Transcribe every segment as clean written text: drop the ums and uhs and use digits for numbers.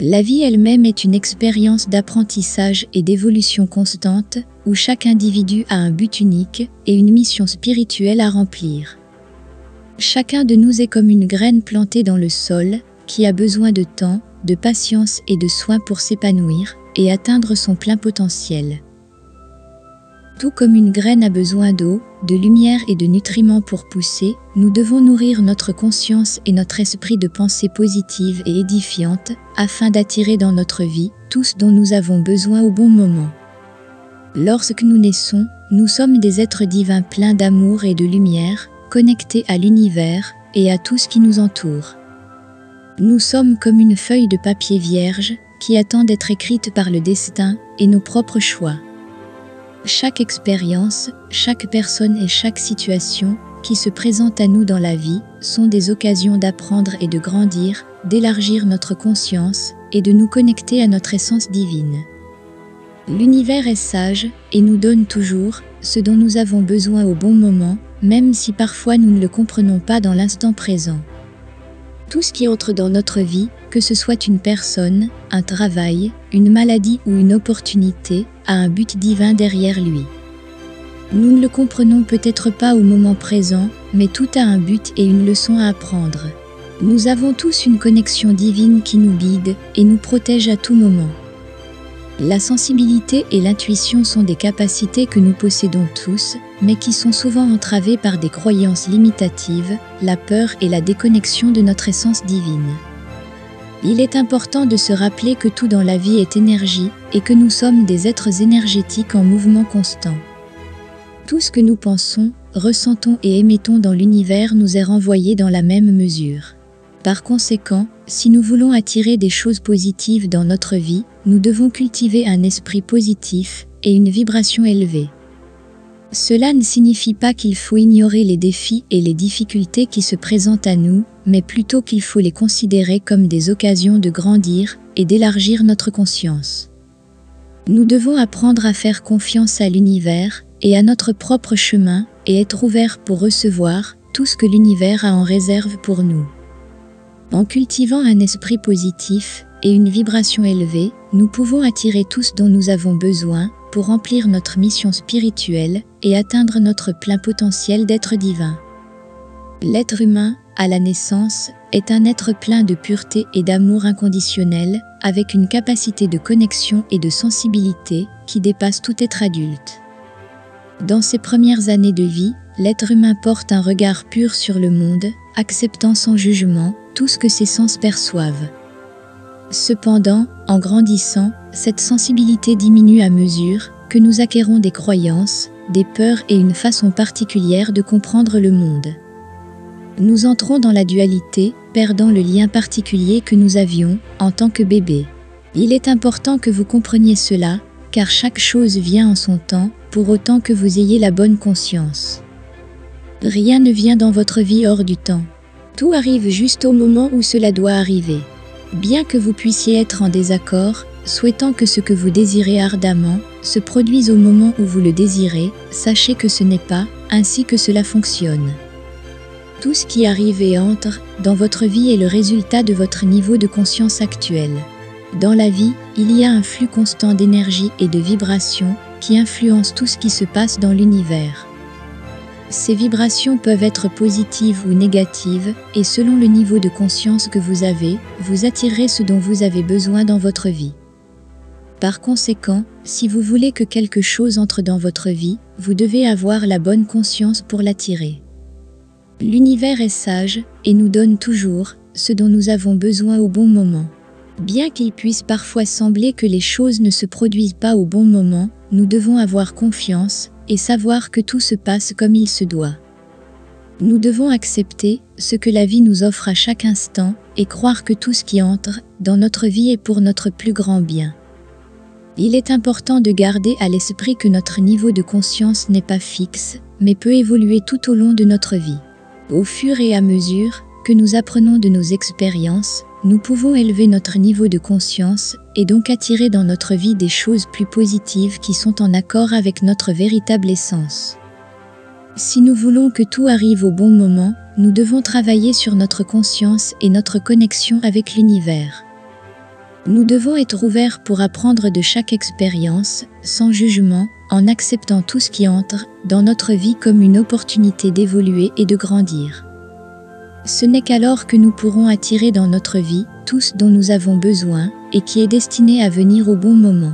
La vie elle-même est une expérience d'apprentissage et d'évolution constante, où chaque individu a un but unique et une mission spirituelle à remplir. Chacun de nous est comme une graine plantée dans le sol, qui a besoin de temps, de patience et de soins pour s'épanouir et atteindre son plein potentiel. Tout comme une graine a besoin d'eau, de lumière et de nutriments pour pousser, nous devons nourrir notre conscience et notre esprit de pensées positives et édifiantes, afin d'attirer dans notre vie tout ce dont nous avons besoin au bon moment. Lorsque nous naissons, nous sommes des êtres divins pleins d'amour et de lumière, connectés à l'univers et à tout ce qui nous entoure. Nous sommes comme une feuille de papier vierge qui attend d'être écrite par le destin et nos propres choix. Chaque expérience, chaque personne et chaque situation qui se présentent à nous dans la vie sont des occasions d'apprendre et de grandir, d'élargir notre conscience et de nous connecter à notre essence divine. L'univers est sage et nous donne toujours ce dont nous avons besoin au bon moment, même si parfois nous ne le comprenons pas dans l'instant présent. Tout ce qui entre dans notre vie, que ce soit une personne, un travail, une maladie ou une opportunité, a un but divin derrière lui. Nous ne le comprenons peut-être pas au moment présent, mais tout a un but et une leçon à apprendre. Nous avons tous une connexion divine qui nous guide et nous protège à tout moment. La sensibilité et l'intuition sont des capacités que nous possédons tous, mais qui sont souvent entravées par des croyances limitatives, la peur et la déconnexion de notre essence divine. Il est important de se rappeler que tout dans la vie est énergie et que nous sommes des êtres énergétiques en mouvement constant. Tout ce que nous pensons, ressentons et émettons dans l'univers nous est renvoyé dans la même mesure. Par conséquent, si nous voulons attirer des choses positives dans notre vie, nous devons cultiver un esprit positif et une vibration élevée. Cela ne signifie pas qu'il faut ignorer les défis et les difficultés qui se présentent à nous, mais plutôt qu'il faut les considérer comme des occasions de grandir et d'élargir notre conscience. Nous devons apprendre à faire confiance à l'univers et à notre propre chemin et être ouverts pour recevoir tout ce que l'univers a en réserve pour nous. En cultivant un esprit positif et une vibration élevée, nous pouvons attirer tout ce dont nous avons besoin pour remplir notre mission spirituelle et atteindre notre plein potentiel d'être divin. L'être humain, à la naissance, est un être plein de pureté et d'amour inconditionnel, avec une capacité de connexion et de sensibilité qui dépasse tout être adulte. Dans ses premières années de vie, l'être humain porte un regard pur sur le monde, acceptant sans jugement tout ce que ses sens perçoivent. Cependant, en grandissant, cette sensibilité diminue à mesure que nous acquérons des croyances, des peurs et une façon particulière de comprendre le monde. Nous entrons dans la dualité, perdant le lien particulier que nous avions en tant que bébé. Il est important que vous compreniez cela, car chaque chose vient en son temps, pour autant que vous ayez la bonne conscience. Rien ne vient dans votre vie hors du temps. Tout arrive juste au moment où cela doit arriver. Bien que vous puissiez être en désaccord, souhaitant que ce que vous désirez ardemment se produise au moment où vous le désirez, sachez que ce n'est pas ainsi que cela fonctionne. Tout ce qui arrive et entre dans votre vie est le résultat de votre niveau de conscience actuel. Dans la vie, il y a un flux constant d'énergie et de vibrations qui influence tout ce qui se passe dans l'univers. Ces vibrations peuvent être positives ou négatives, et selon le niveau de conscience que vous avez, vous attirez ce dont vous avez besoin dans votre vie. Par conséquent, si vous voulez que quelque chose entre dans votre vie, vous devez avoir la bonne conscience pour l'attirer. L'univers est sage et nous donne toujours ce dont nous avons besoin au bon moment. Bien qu'il puisse parfois sembler que les choses ne se produisent pas au bon moment, nous devons avoir confiance et savoir que tout se passe comme il se doit. Nous devons accepter ce que la vie nous offre à chaque instant et croire que tout ce qui entre dans notre vie est pour notre plus grand bien. Il est important de garder à l'esprit que notre niveau de conscience n'est pas fixe, mais peut évoluer tout au long de notre vie. Au fur et à mesure que nous apprenons de nos expériences, nous pouvons élever notre niveau de conscience et donc attirer dans notre vie des choses plus positives qui sont en accord avec notre véritable essence. Si nous voulons que tout arrive au bon moment, nous devons travailler sur notre conscience et notre connexion avec l'univers. Nous devons être ouverts pour apprendre de chaque expérience, sans jugement, en acceptant tout ce qui entre dans notre vie comme une opportunité d'évoluer et de grandir. Ce n'est qu'alors que nous pourrons attirer dans notre vie tout ce dont nous avons besoin et qui est destiné à venir au bon moment.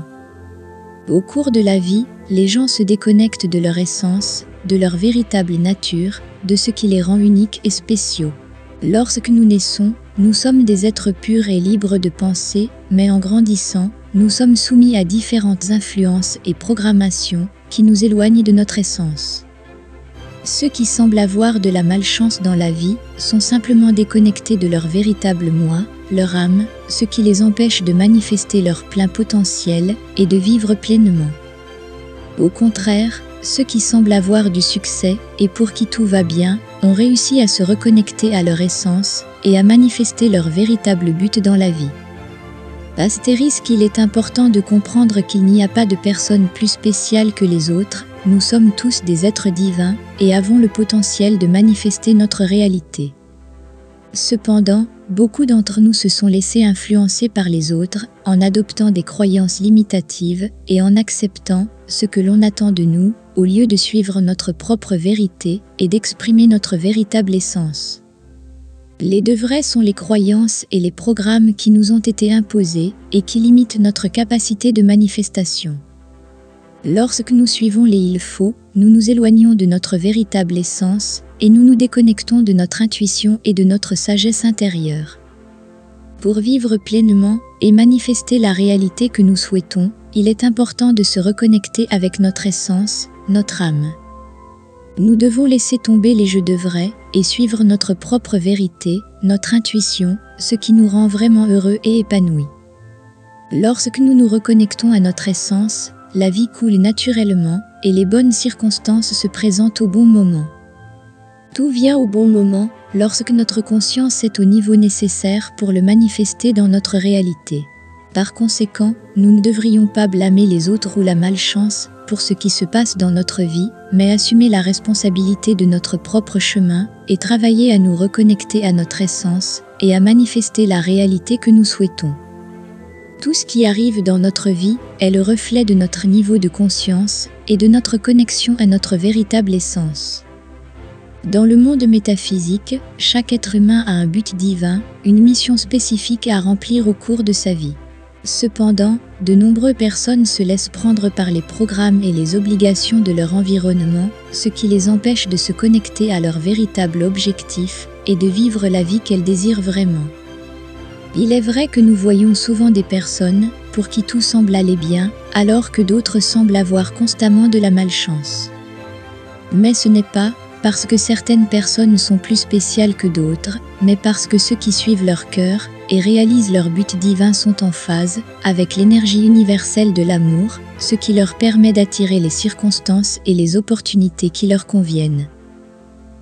Au cours de la vie, les gens se déconnectent de leur essence, de leur véritable nature, de ce qui les rend uniques et spéciaux. Lorsque nous naissons, nous sommes des êtres purs et libres de penser, mais en grandissant, nous sommes soumis à différentes influences et programmations qui nous éloignent de notre essence. Ceux qui semblent avoir de la malchance dans la vie sont simplement déconnectés de leur véritable moi, leur âme, ce qui les empêche de manifester leur plein potentiel et de vivre pleinement. Au contraire, ceux qui semblent avoir du succès et pour qui tout va bien ont réussi à se reconnecter à leur essence et à manifester leur véritable but dans la vie. Astérisque, il est important de comprendre qu'il n'y a pas de personne plus spéciale que les autres, nous sommes tous des êtres divins et avons le potentiel de manifester notre réalité. Cependant, beaucoup d'entre nous se sont laissés influencer par les autres en adoptant des croyances limitatives et en acceptant ce que l'on attend de nous, au lieu de suivre notre propre vérité et d'exprimer notre véritable essence. Les deux vrais sont les croyances et les programmes qui nous ont été imposés et qui limitent notre capacité de manifestation. Lorsque nous suivons les il faut, nous nous éloignons de notre véritable essence et nous nous déconnectons de notre intuition et de notre sagesse intérieure. Pour vivre pleinement et manifester la réalité que nous souhaitons, il est important de se reconnecter avec notre essence, notre âme. Nous devons laisser tomber les je devrais et suivre notre propre vérité, notre intuition, ce qui nous rend vraiment heureux et épanouis. Lorsque nous nous reconnectons à notre essence, la vie coule naturellement et les bonnes circonstances se présentent au bon moment. Tout vient au bon moment lorsque notre conscience est au niveau nécessaire pour le manifester dans notre réalité. Par conséquent, nous ne devrions pas blâmer les autres ou la malchance pour ce qui se passe dans notre vie, mais assumer la responsabilité de notre propre chemin et travailler à nous reconnecter à notre essence et à manifester la réalité que nous souhaitons. Tout ce qui arrive dans notre vie est le reflet de notre niveau de conscience et de notre connexion à notre véritable essence. Dans le monde métaphysique, chaque être humain a un but divin, une mission spécifique à remplir au cours de sa vie. Cependant, de nombreuses personnes se laissent prendre par les programmes et les obligations de leur environnement, ce qui les empêche de se connecter à leur véritable objectif et de vivre la vie qu'elles désirent vraiment. Il est vrai que nous voyons souvent des personnes pour qui tout semble aller bien, alors que d'autres semblent avoir constamment de la malchance. Mais ce n'est pas parce que certaines personnes sont plus spéciales que d'autres, mais parce que ceux qui suivent leur cœur et réalisent leur but divin sont en phase avec l'énergie universelle de l'amour, ce qui leur permet d'attirer les circonstances et les opportunités qui leur conviennent.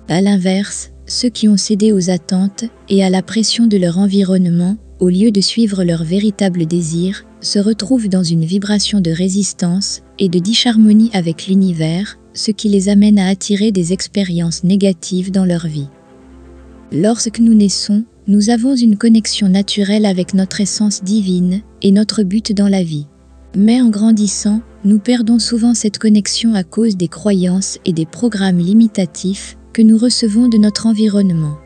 À l'inverse, ceux qui ont cédé aux attentes et à la pression de leur environnement, au lieu de suivre leur véritable désir, se retrouvent dans une vibration de résistance et de disharmonie avec l'univers, ce qui les amène à attirer des expériences négatives dans leur vie. Lorsque nous naissons, nous avons une connexion naturelle avec notre essence divine et notre but dans la vie. Mais en grandissant, nous perdons souvent cette connexion à cause des croyances et des programmes limitatifs que nous recevons de notre environnement.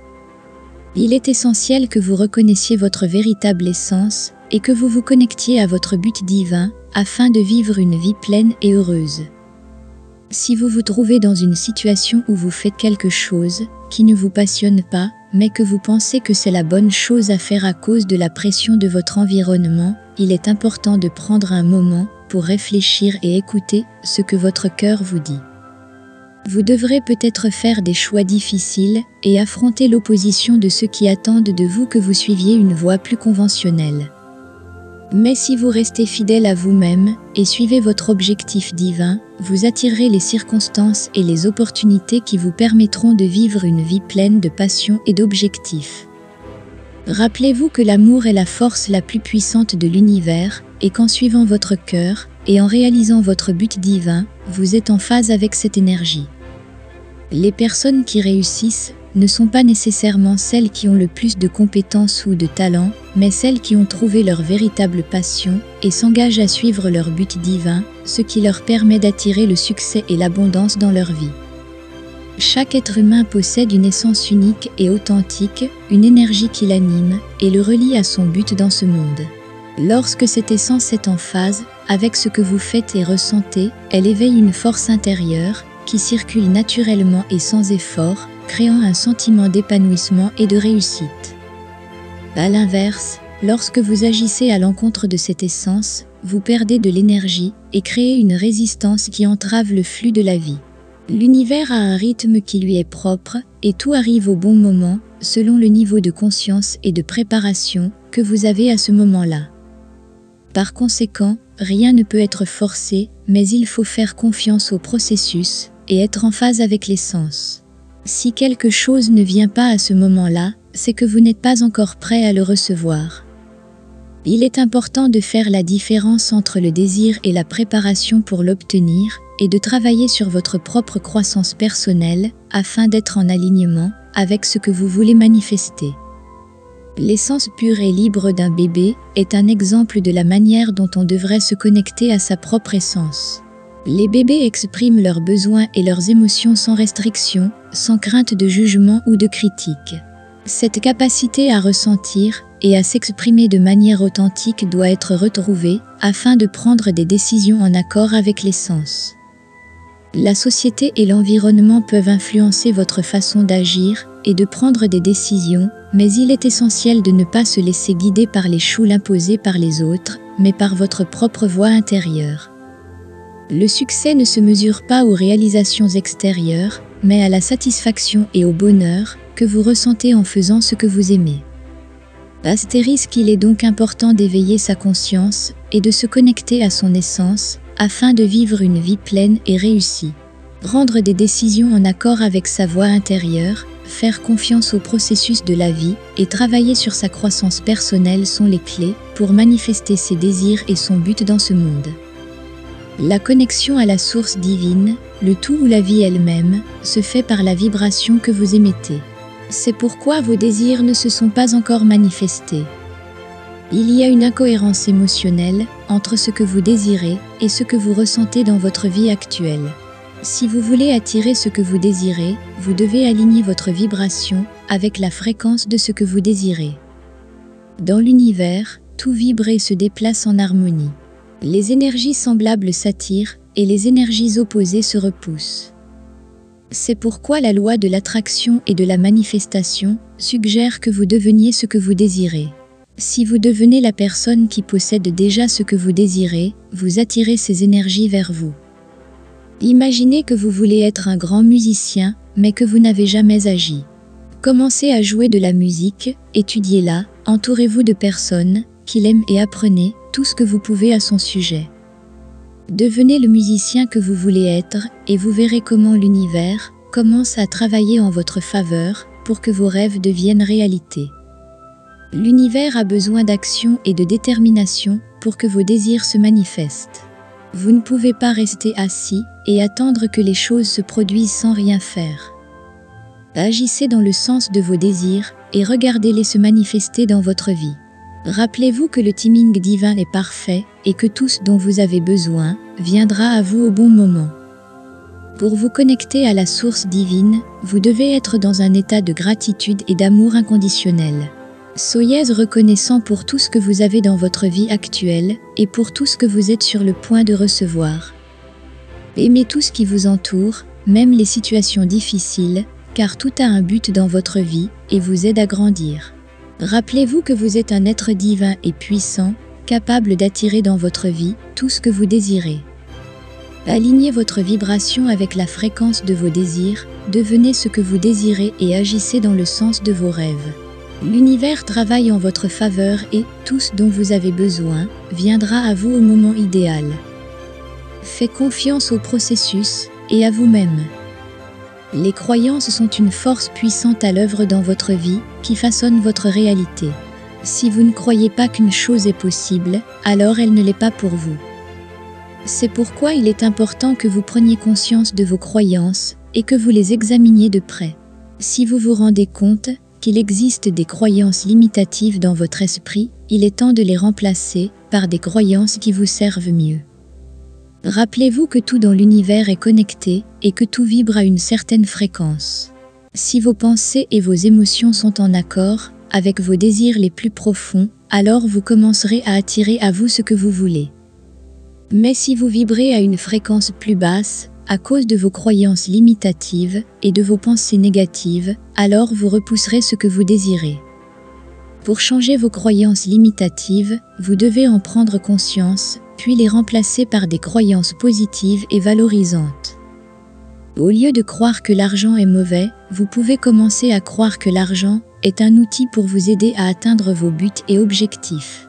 Il est essentiel que vous reconnaissiez votre véritable essence et que vous vous connectiez à votre but divin afin de vivre une vie pleine et heureuse. Si vous vous trouvez dans une situation où vous faites quelque chose qui ne vous passionne pas, mais que vous pensez que c'est la bonne chose à faire à cause de la pression de votre environnement, il est important de prendre un moment pour réfléchir et écouter ce que votre cœur vous dit. Vous devrez peut-être faire des choix difficiles et affronter l'opposition de ceux qui attendent de vous que vous suiviez une voie plus conventionnelle. Mais si vous restez fidèle à vous-même et suivez votre objectif divin, vous attirerez les circonstances et les opportunités qui vous permettront de vivre une vie pleine de passion et d'objectifs. Rappelez-vous que l'amour est la force la plus puissante de l'univers et qu'en suivant votre cœur et en réalisant votre but divin, vous êtes en phase avec cette énergie. Les personnes qui réussissent ne sont pas nécessairement celles qui ont le plus de compétences ou de talent, mais celles qui ont trouvé leur véritable passion et s'engagent à suivre leur but divin, ce qui leur permet d'attirer le succès et l'abondance dans leur vie. Chaque être humain possède une essence unique et authentique, une énergie qui l'anime et le relie à son but dans ce monde. Lorsque cette essence est en phase avec ce que vous faites et ressentez, elle éveille une force intérieure qui circule naturellement et sans effort, créant un sentiment d'épanouissement et de réussite. À l'inverse, lorsque vous agissez à l'encontre de cette essence, vous perdez de l'énergie et créez une résistance qui entrave le flux de la vie. L'univers a un rythme qui lui est propre et tout arrive au bon moment, selon le niveau de conscience et de préparation que vous avez à ce moment-là. Par conséquent, rien ne peut être forcé, mais il faut faire confiance au processus et être en phase avec l'essence. Si quelque chose ne vient pas à ce moment-là, c'est que vous n'êtes pas encore prêt à le recevoir. Il est important de faire la différence entre le désir et la préparation pour l'obtenir et de travailler sur votre propre croissance personnelle afin d'être en alignement avec ce que vous voulez manifester. L'essence pure et libre d'un bébé est un exemple de la manière dont on devrait se connecter à sa propre essence. Les bébés expriment leurs besoins et leurs émotions sans restriction, sans crainte de jugement ou de critique. Cette capacité à ressentir et à s'exprimer de manière authentique doit être retrouvée afin de prendre des décisions en accord avec l'essence. La société et l'environnement peuvent influencer votre façon d'agir et de prendre des décisions, mais il est essentiel de ne pas se laisser guider par les choules imposées par les autres, mais par votre propre voix intérieure. Le succès ne se mesure pas aux réalisations extérieures, mais à la satisfaction et au bonheur que vous ressentez en faisant ce que vous aimez. Astérisque, il est donc important d'éveiller sa conscience et de se connecter à son essence afin de vivre une vie pleine et réussie. Prendre des décisions en accord avec sa voix intérieure, faire confiance au processus de la vie et travailler sur sa croissance personnelle sont les clés pour manifester ses désirs et son but dans ce monde. La connexion à la source divine, le tout ou la vie elle-même, se fait par la vibration que vous émettez. C'est pourquoi vos désirs ne se sont pas encore manifestés. Il y a une incohérence émotionnelle entre ce que vous désirez et ce que vous ressentez dans votre vie actuelle. Si vous voulez attirer ce que vous désirez, vous devez aligner votre vibration avec la fréquence de ce que vous désirez. Dans l'univers, tout vibre et se déplace en harmonie. Les énergies semblables s'attirent et les énergies opposées se repoussent. C'est pourquoi la loi de l'attraction et de la manifestation suggère que vous deveniez ce que vous désirez. Si vous devenez la personne qui possède déjà ce que vous désirez, vous attirez ces énergies vers vous. Imaginez que vous voulez être un grand musicien, mais que vous n'avez jamais agi. Commencez à jouer de la musique, étudiez-la, entourez-vous de personnes qui l'aiment et apprenez tout ce que vous pouvez à son sujet. Devenez le musicien que vous voulez être et vous verrez comment l'univers commence à travailler en votre faveur pour que vos rêves deviennent réalité. L'univers a besoin d'action et de détermination pour que vos désirs se manifestent. Vous ne pouvez pas rester assis et attendre que les choses se produisent sans rien faire. Agissez dans le sens de vos désirs et regardez-les se manifester dans votre vie. Rappelez-vous que le timing divin est parfait et que tout ce dont vous avez besoin viendra à vous au bon moment. Pour vous connecter à la source divine, vous devez être dans un état de gratitude et d'amour inconditionnel. Soyez reconnaissant pour tout ce que vous avez dans votre vie actuelle et pour tout ce que vous êtes sur le point de recevoir. Aimez tout ce qui vous entoure, même les situations difficiles, car tout a un but dans votre vie et vous aide à grandir. Rappelez-vous que vous êtes un être divin et puissant, capable d'attirer dans votre vie tout ce que vous désirez. Alignez votre vibration avec la fréquence de vos désirs, devenez ce que vous désirez et agissez dans le sens de vos rêves. L'univers travaille en votre faveur et tout ce dont vous avez besoin viendra à vous au moment idéal. Faites confiance au processus et à vous-même. Les croyances sont une force puissante à l'œuvre dans votre vie qui façonne votre réalité. Si vous ne croyez pas qu'une chose est possible, alors elle ne l'est pas pour vous. C'est pourquoi il est important que vous preniez conscience de vos croyances et que vous les examiniez de près. Si vous vous rendez compte qu'il existe des croyances limitatives dans votre esprit, il est temps de les remplacer par des croyances qui vous servent mieux. Rappelez-vous que tout dans l'univers est connecté et que tout vibre à une certaine fréquence. Si vos pensées et vos émotions sont en accord avec vos désirs les plus profonds, alors vous commencerez à attirer à vous ce que vous voulez. Mais si vous vibrez à une fréquence plus basse, à cause de vos croyances limitatives et de vos pensées négatives, alors vous repousserez ce que vous désirez. Pour changer vos croyances limitatives, vous devez en prendre conscience, puis les remplacer par des croyances positives et valorisantes. Au lieu de croire que l'argent est mauvais, vous pouvez commencer à croire que l'argent est un outil pour vous aider à atteindre vos buts et objectifs.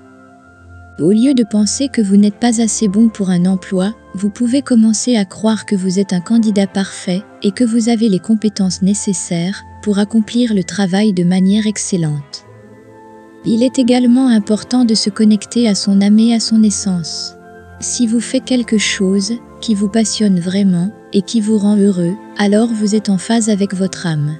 Au lieu de penser que vous n'êtes pas assez bon pour un emploi, vous pouvez commencer à croire que vous êtes un candidat parfait et que vous avez les compétences nécessaires pour accomplir le travail de manière excellente. Il est également important de se connecter à son âme et à son essence. Si vous faites quelque chose qui vous passionne vraiment et qui vous rend heureux, alors vous êtes en phase avec votre âme.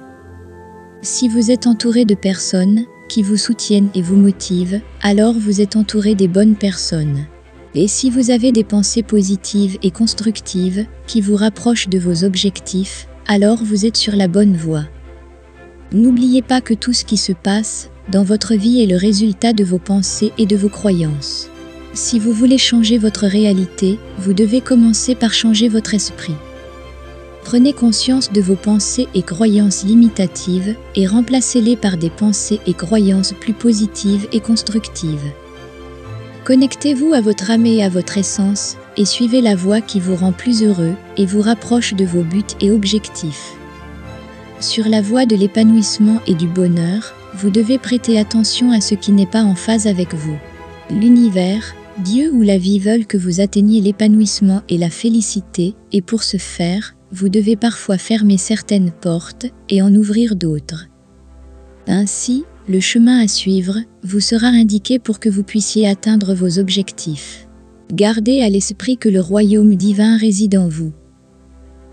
Si vous êtes entouré de personnes qui vous soutiennent et vous motivent, alors vous êtes entouré des bonnes personnes. Et si vous avez des pensées positives et constructives qui vous rapprochent de vos objectifs, alors vous êtes sur la bonne voie. N'oubliez pas que tout ce qui se passe dans votre vie est le résultat de vos pensées et de vos croyances. Si vous voulez changer votre réalité, vous devez commencer par changer votre esprit. Prenez conscience de vos pensées et croyances limitatives et remplacez-les par des pensées et croyances plus positives et constructives. Connectez-vous à votre âme et à votre essence et suivez la voie qui vous rend plus heureux et vous rapproche de vos buts et objectifs. Sur la voie de l'épanouissement et du bonheur, vous devez prêter attention à ce qui n'est pas en phase avec vous. L'univers, Dieu ou la vie veulent que vous atteigniez l'épanouissement et la félicité, et pour ce faire, vous devez parfois fermer certaines portes et en ouvrir d'autres. Ainsi, le chemin à suivre vous sera indiqué pour que vous puissiez atteindre vos objectifs. Gardez à l'esprit que le royaume divin réside en vous.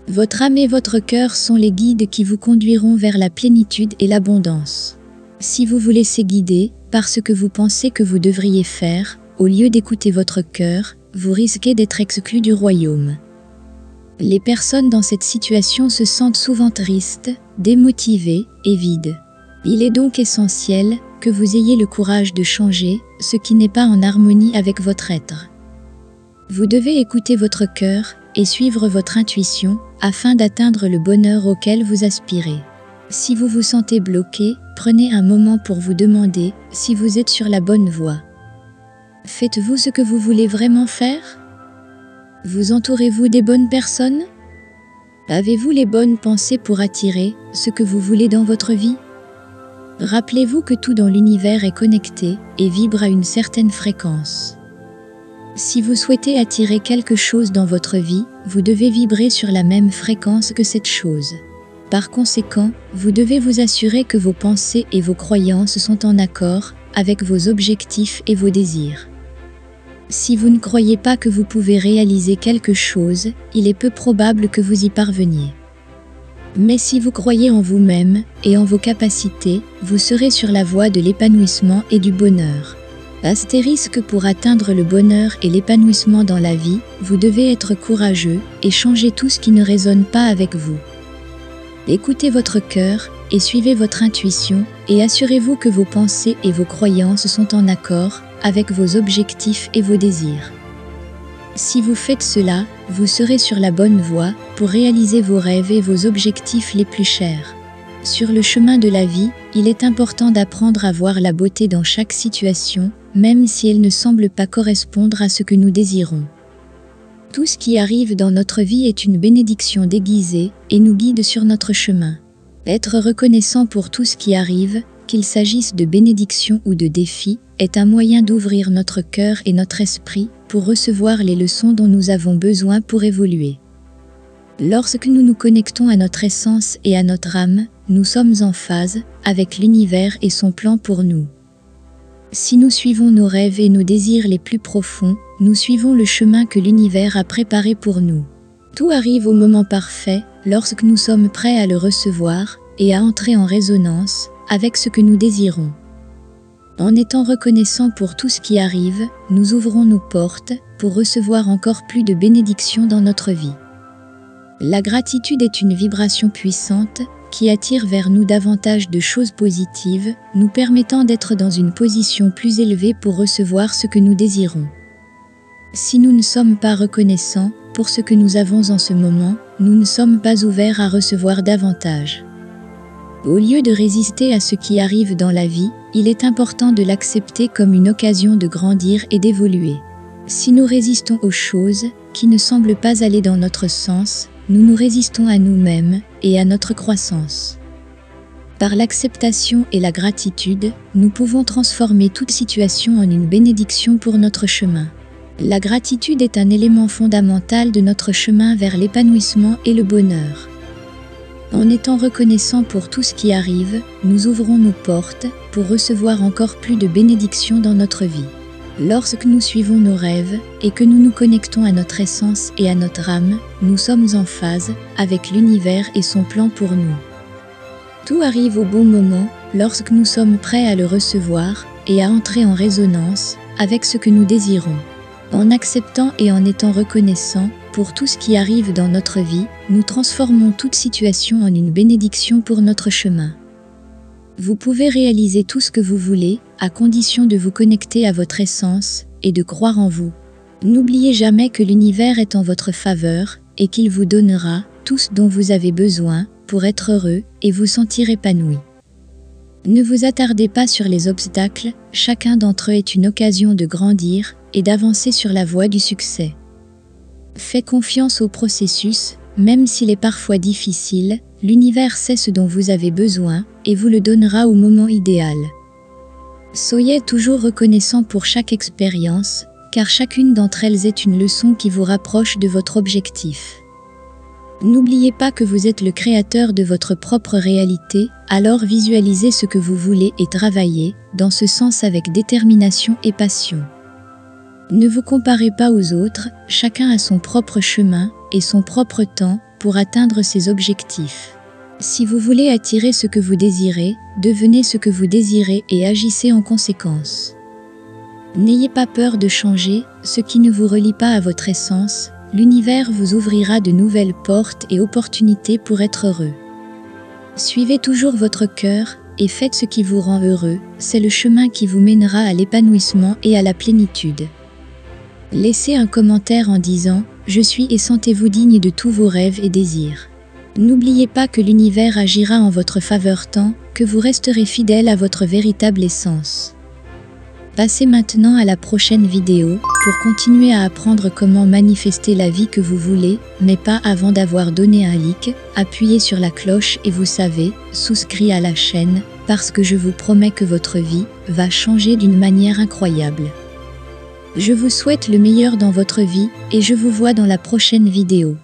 Votre âme et votre cœur sont les guides qui vous conduiront vers la plénitude et l'abondance. Si vous vous laissez guider par ce que vous pensez que vous devriez faire, au lieu d'écouter votre cœur, vous risquez d'être exclu du royaume. Les personnes dans cette situation se sentent souvent tristes, démotivées et vides. Il est donc essentiel que vous ayez le courage de changer ce qui n'est pas en harmonie avec votre être. Vous devez écouter votre cœur et suivre votre intuition afin d'atteindre le bonheur auquel vous aspirez. Si vous vous sentez bloqué, prenez un moment pour vous demander si vous êtes sur la bonne voie. Faites-vous ce que vous voulez vraiment faire? Vous entourez-vous des bonnes personnes? Avez-vous les bonnes pensées pour attirer ce que vous voulez dans votre vie? Rappelez-vous que tout dans l'univers est connecté et vibre à une certaine fréquence. Si vous souhaitez attirer quelque chose dans votre vie, vous devez vibrer sur la même fréquence que cette chose. Par conséquent, vous devez vous assurer que vos pensées et vos croyances sont en accord avec vos objectifs et vos désirs. Si vous ne croyez pas que vous pouvez réaliser quelque chose, il est peu probable que vous y parveniez. Mais si vous croyez en vous-même et en vos capacités, vous serez sur la voie de l'épanouissement et du bonheur. Astérisque pour atteindre le bonheur et l'épanouissement dans la vie, vous devez être courageux et changer tout ce qui ne résonne pas avec vous. Écoutez votre cœur et suivez votre intuition et assurez-vous que vos pensées et vos croyances sont en accord avec vos objectifs et vos désirs. Si vous faites cela, vous serez sur la bonne voie pour réaliser vos rêves et vos objectifs les plus chers. Sur le chemin de la vie, il est important d'apprendre à voir la beauté dans chaque situation, même si elle ne semble pas correspondre à ce que nous désirons. Tout ce qui arrive dans notre vie est une bénédiction déguisée et nous guide sur notre chemin. Être reconnaissant pour tout ce qui arrive, qu'il s'agisse de bénédictions ou de défis, est un moyen d'ouvrir notre cœur et notre esprit pour recevoir les leçons dont nous avons besoin pour évoluer. Lorsque nous nous connectons à notre essence et à notre âme, nous sommes en phase avec l'univers et son plan pour nous. Si nous suivons nos rêves et nos désirs les plus profonds, nous suivons le chemin que l'univers a préparé pour nous. Tout arrive au moment parfait, lorsque nous sommes prêts à le recevoir, et à entrer en résonance avec ce que nous désirons. En étant reconnaissants pour tout ce qui arrive, nous ouvrons nos portes pour recevoir encore plus de bénédictions dans notre vie. La gratitude est une vibration puissante qui attire vers nous davantage de choses positives, nous permettant d'être dans une position plus élevée pour recevoir ce que nous désirons. Si nous ne sommes pas reconnaissants pour ce que nous avons en ce moment, nous ne sommes pas ouverts à recevoir davantage. Au lieu de résister à ce qui arrive dans la vie, il est important de l'accepter comme une occasion de grandir et d'évoluer. Si nous résistons aux choses qui ne semblent pas aller dans notre sens, nous nous résistons à nous-mêmes et à notre croissance. Par l'acceptation et la gratitude, nous pouvons transformer toute situation en une bénédiction pour notre chemin. La gratitude est un élément fondamental de notre chemin vers l'épanouissement et le bonheur. En étant reconnaissants pour tout ce qui arrive, nous ouvrons nos portes pour recevoir encore plus de bénédictions dans notre vie. Lorsque nous suivons nos rêves et que nous nous connectons à notre essence et à notre âme, nous sommes en phase avec l'univers et son plan pour nous. Tout arrive au bon moment lorsque nous sommes prêts à le recevoir et à entrer en résonance avec ce que nous désirons. En acceptant et en étant reconnaissants pour tout ce qui arrive dans notre vie, nous transformons toute situation en une bénédiction pour notre chemin. Vous pouvez réaliser tout ce que vous voulez, à condition de vous connecter à votre essence et de croire en vous. N'oubliez jamais que l'univers est en votre faveur et qu'il vous donnera tout ce dont vous avez besoin pour être heureux et vous sentir épanoui. Ne vous attardez pas sur les obstacles, chacun d'entre eux est une occasion de grandir et d'avancer sur la voie du succès. Faites confiance au processus, même s'il est parfois difficile, l'univers sait ce dont vous avez besoin et vous le donnera au moment idéal. Soyez toujours reconnaissant pour chaque expérience, car chacune d'entre elles est une leçon qui vous rapproche de votre objectif. N'oubliez pas que vous êtes le créateur de votre propre réalité, alors visualisez ce que vous voulez et travaillez dans ce sens avec détermination et passion. Ne vous comparez pas aux autres, chacun a son propre chemin et son propre temps pour atteindre ses objectifs. Si vous voulez attirer ce que vous désirez, devenez ce que vous désirez et agissez en conséquence. N'ayez pas peur de changer ce qui ne vous relie pas à votre essence, l'univers vous ouvrira de nouvelles portes et opportunités pour être heureux. Suivez toujours votre cœur et faites ce qui vous rend heureux, c'est le chemin qui vous mènera à l'épanouissement et à la plénitude. Laissez un commentaire en disant « Je suis » et sentez-vous digne de tous vos rêves et désirs. N'oubliez pas que l'univers agira en votre faveur tant que vous resterez fidèle à votre véritable essence. Passez maintenant à la prochaine vidéo pour continuer à apprendre comment manifester la vie que vous voulez, mais pas avant d'avoir donné un like, appuyez sur la cloche et vous savez, souscrit à la chaîne, parce que je vous promets que votre vie va changer d'une manière incroyable. Je vous souhaite le meilleur dans votre vie et je vous vois dans la prochaine vidéo.